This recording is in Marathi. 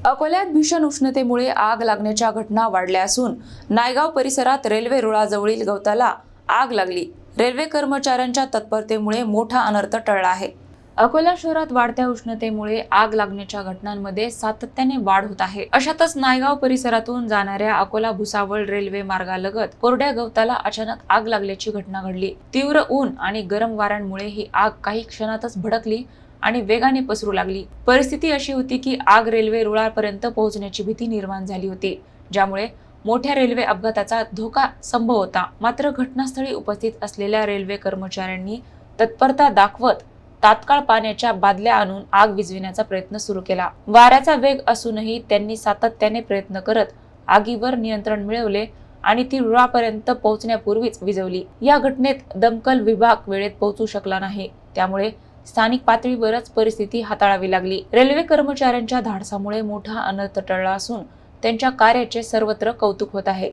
अकोल्यात भीषण उष्णतेमुळे आग लागण्याच्या घटना वाढल्या असून नायगाव परिसरात रेल्वे रुळाजवळील गवताला आग लागली। रेल्वे कर्मचाऱ्यांच्या तत्परतेमुळे मोठा अनर्थ टळला आहे। अकोला शहरात वाढत्या उष्णतेमुळे आग लागण्याच्या घटनांमध्ये सातत्याने वाढ होत आहे। अशातच नायगाव परिसरातून जाणाऱ्या अकोला भुसावळ रेल्वे मार्गालगत कोरड्या गवताला अचानक आग लागल्याची घटना घडली। तीव्र ऊन आणि गरम वाऱ्यांमुळे ही आग काही क्षणातच भडकली आणि वेगाने पसरू लागली। परिस्थिती अशी होती की आग रेल्वे रुळापर्यंत पोहोचण्याची भीती निर्माण झाली होती, ज्यामुळे मोठ्या रेल्वे अपघाताचा धोका संभव होता। मात्र घटनास्थळी उपस्थित असलेल्या रेल्वे कर्मचाऱ्यांनी तत्परता दाखवत तात्काळ पाण्याच्या बादल्या आणून आग विझविण्याचा प्रयत्न सुरू केला। वाऱ्याचा वेग असूनही त्यांनी सातत्याने प्रयत्न करत आगीवर नियंत्रण मिळवले आणि ती रुळापर्यंत पोहोचण्यापूर्वीच विझवली। या घटनेत दमकल विभाग वेळेत पोहोचू शकला नाही, त्यामुळे स्थानिक पातळीवरच परिस्थिती हाताळावी लागली। रेल्वे कर्मचाऱ्यांच्या धाडसामुळे मोठा अनर्थ टळला असून त्यांच्या कार्याचे सर्वत्र कौतुक होत आहे।